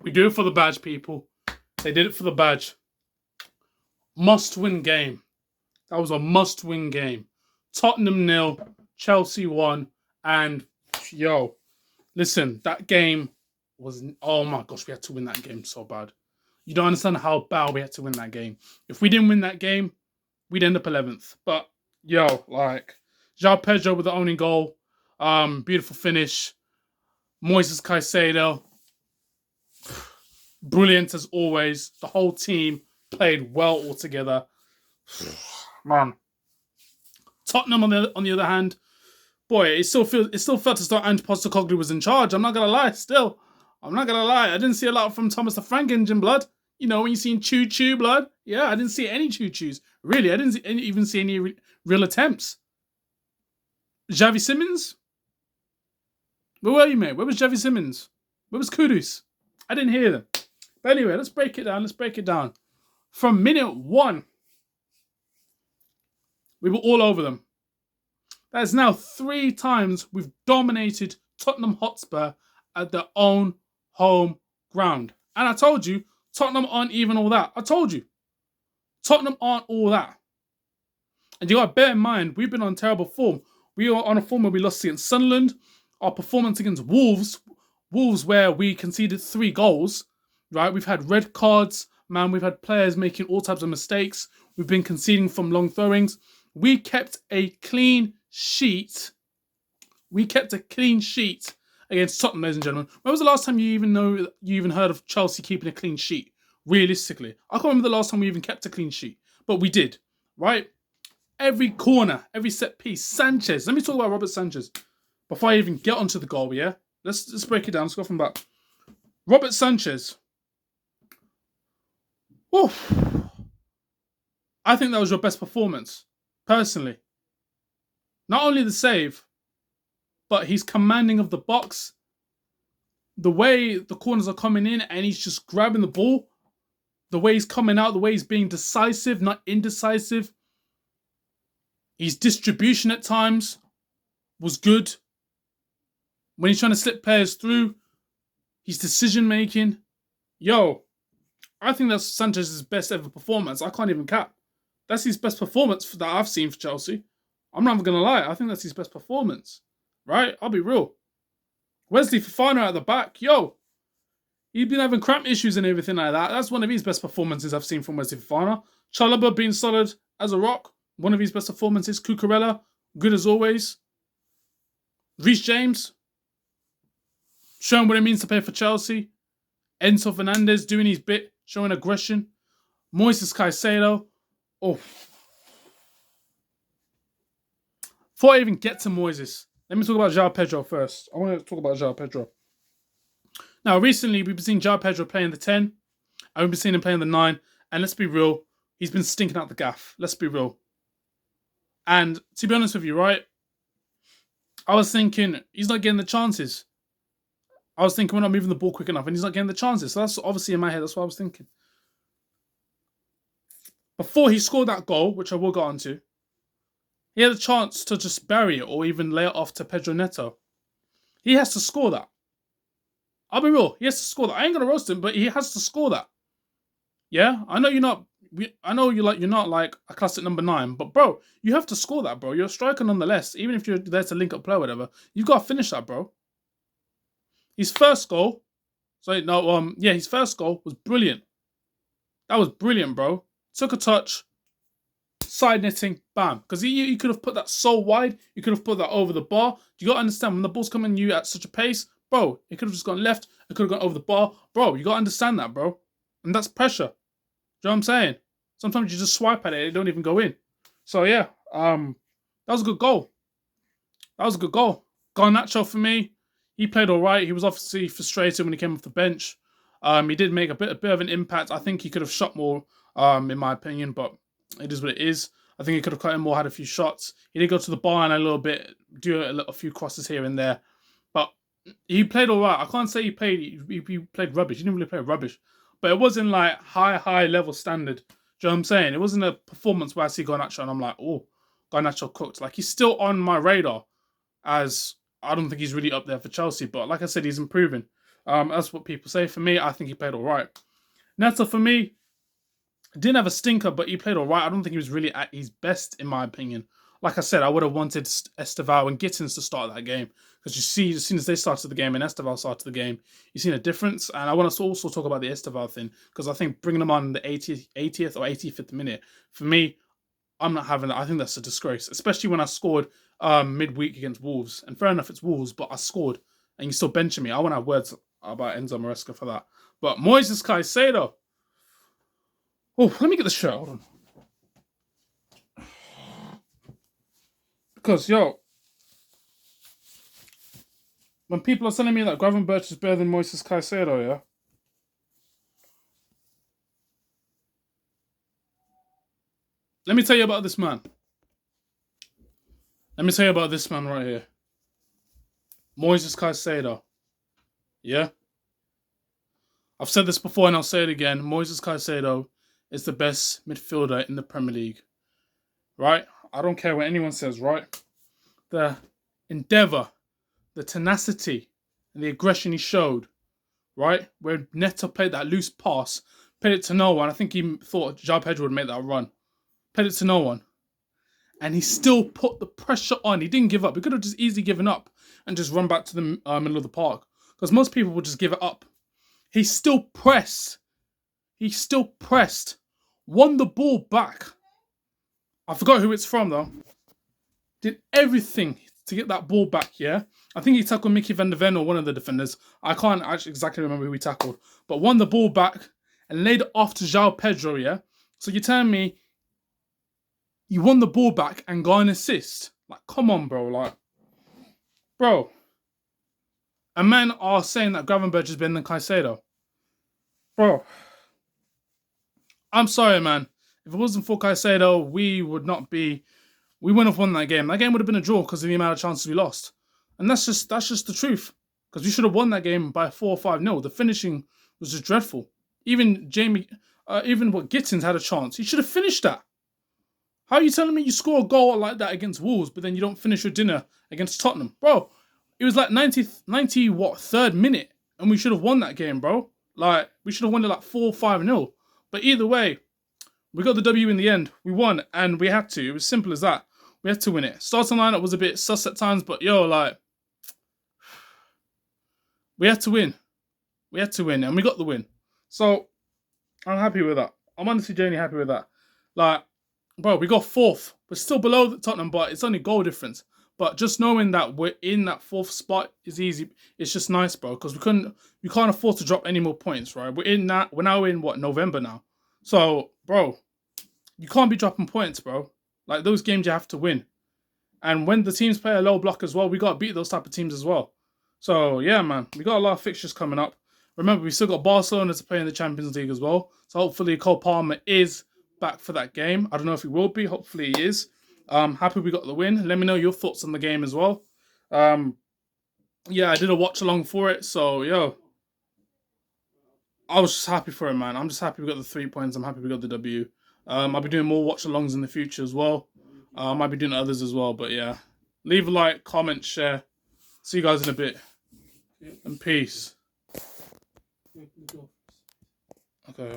We do it for the badge, people. They did it for the badge. Must-win game. That was a must-win game. Tottenham 0, Chelsea 1, and yo, listen, that game was, oh my gosh, we had to win that game so bad. You don't understand how bad we had to win that game. If we didn't win that game, we'd end up 11th. But yo, like, João Pedro with the only goal, beautiful finish. Moises Caicedo, brilliant as always. The whole team played well altogether. Man, Tottenham on the other hand, boy, it still felt as though Ange Postecoglou was in charge. I'm not gonna lie. I didn't see a lot from Thomas the Frank Engine, blood. You know, when you seen choo blood. Yeah, I didn't see any choo-choos. Really, I didn't even see any real attempts. Xavi Simons, where were you, mate? Where was Xavi Simons? Where was Kudus? I didn't hear them. But anyway, let's break it down. From minute 1, we were all over them. That is now 3 times we've dominated Tottenham Hotspur at their own home ground. And I told you, Tottenham aren't even all that. I told you. Tottenham aren't all that. And you got to bear in mind, we've been on terrible form. We are on a form where we lost against Sunderland. Our performance against Wolves where we conceded 3 goals, right? We've had red cards, man. We've had players making all types of mistakes. We've been conceding from long throwings. We kept a clean sheet. Against Tottenham, ladies and gentlemen. When was the last time you even heard of Chelsea keeping a clean sheet? Realistically, I can't remember the last time we even kept a clean sheet, but we did, right? Every corner, every set piece. Sanchez. Let me talk about Robert Sanchez before I even get onto the goal. Yeah, let's break it down. Let's go from back. Robert Sanchez. Oof. I think that was your best performance, personally. Not only the save, but he's commanding of the box. The way the corners are coming in and he's just grabbing the ball. The way he's coming out, the way he's being decisive, not indecisive. His distribution at times was good. When he's trying to slip players through, his decision making. Yo, I think that's Sanchez's best ever performance. I can't even cap. That's his best performance that I've seen for Chelsea. I'm not even going to lie. I think that's his best performance. Right? I'll be real. Wesley Fofana at the back. Yo, he's been having cramp issues and everything like that. That's one of his best performances I've seen from Wesley Fofana. Chalobah being solid as a rock. One of his best performances. Cucurella, good as always. Reece James, showing what it means to play for Chelsea. Enzo Fernandez doing his bit, showing aggression. Moises Caicedo. Oh. Before I even get to Moises, let me talk about João Pedro first. I want to talk about João Pedro. Now, recently, we've been seeing João Pedro playing the 10. And we've been seeing him playing the 9. And let's be real, he's been stinking out the gaff. Let's be real. And to be honest with you, right, I was thinking, he's not getting the chances. I was thinking we're not moving the ball quick enough and he's not getting the chances. So that's obviously in my head. That's what I was thinking. Before he scored that goal, which I will get onto, he had a chance to just bury it or even lay it off to Pedro Neto. He has to score that. I'll be real. He has to score that. I ain't going to roast him, but he has to score that. Yeah? I know you're not like a classic number 9, but bro, you have to score that, bro. You're a striker nonetheless. Even if you're there to link up play or whatever, you've got to finish that, bro. His first goal, his first goal was brilliant. That was brilliant, bro. Took a touch, side netting, bam. Because you could have put that so wide, you could have put that over the bar. You got to understand, when the ball's coming at you at such a pace, bro, it could have just gone left, it could have gone over the bar. Bro, you got to understand that, bro. And that's pressure. Do you know what I'm saying? Sometimes you just swipe at it, it don't even go in. So yeah, that was a good goal. Garnacho for me, he played all right. He was obviously frustrated when he came off the bench. He did make a bit of an impact. I think he could have shot more, in my opinion, but it is what it is. I think he could have cut in more, had a few shots. He did go to the bar a little bit, do a few crosses here and there. But he played all right. I can't say he played rubbish. He didn't really play rubbish. But it wasn't like high level standard. Do you know what I'm saying? It wasn't a performance where I see Garnacho and I'm like, oh, Garnacho cooked. Like, he's still on my radar, as I don't think he's really up there for Chelsea. But like I said, he's improving. That's what people say. For me, I think he played all right. Neto, for me, didn't have a stinker, but he played all right. I don't think he was really at his best, in my opinion. Like I said, I would have wanted Esteval and Gittins to start that game because you see, as soon as they started the game and Esteval started the game, you've seen a difference. And I want to also talk about the Esteval thing because I think bringing them on in the 80th or 85th minute, for me, I'm not having that. I think that's a disgrace, especially when I scored midweek against Wolves. And fair enough, it's Wolves, but I scored and you still benching me. I want to have words about Enzo Maresca for that. But Moises Caicedo. Oh, let me get the shirt. Hold on. Because, yo, when people are telling me that Gravenberch is better than Moises Caicedo, yeah? Let me tell you about this man. Let me tell you about this man right here. Moises Caicedo. Yeah? I've said this before and I'll say it again. Moises Caicedo is the best midfielder in the Premier League. Right? I don't care what anyone says, right? The endeavour, the tenacity, and the aggression he showed, right? Where Neto played that loose pass, played it to no one. I think he thought João Pedro would make that run. Played it to no one. And he still put the pressure on. He didn't give up. He could have just easily given up and just run back to the middle of the park. Because most people would just give it up. He still pressed. He still pressed. Won the ball back. I forgot who it's from though. Did everything to get that ball back, yeah? I think he tackled Mickey van der Ven or one of the defenders. I can't actually exactly remember who he tackled. But won the ball back and laid it off to João Pedro, yeah? So you're telling me you won the ball back and got an assist? Like, come on, bro. Like, bro. And men are saying that Gravenberch is better than Caicedo. Bro. I'm sorry, man. If it wasn't for Caicedo, we wouldn't have won that game. That game would have been a draw because of the amount of chances we lost. And that's just the truth. Because we should have won that game by 4 or 5-0. The finishing was just dreadful. Even Gittins had a chance. He should have finished that. How are you telling me you score a goal like that against Wolves, but then you don't finish your dinner against Tottenham? Bro, it was like 3rd minute, and we should have won that game, bro. Like, we should have won it like 4 or 5-0. But either way, we got the W in the end. We won, and we had to. It was simple as that. We had to win it. Starting lineup was a bit sus at times, but yo, like, we had to win. We had to win, and we got the win. So, I'm happy with that. I'm honestly genuinely happy with that. Like, bro, we got 4th. We're still below the Tottenham, but it's only goal difference. But just knowing that we're in that 4th spot is easy. It's just nice, bro, because we can't afford to drop any more points, right? We're now in what, November now. So, bro, you can't be dropping points, bro. Like, those games you have to win. And when the teams play a low block as well, we got to beat those type of teams as well. So, yeah, man, we got a lot of fixtures coming up. Remember, we still got Barcelona to play in the Champions League as well. So, hopefully, Cole Palmer is back for that game. I don't know if he will be. Hopefully, he is. Happy we got the win. Let me know your thoughts on the game as well. Yeah, I did a watch along for it. So, yo, I was just happy for it, man. I'm just happy we got the 3 points. I'm happy we got the W. I'll be doing more watch alongs in the future as well. I might be doing others as well, but yeah. Leave a like, comment, share. See you guys in a bit. And peace. Okay.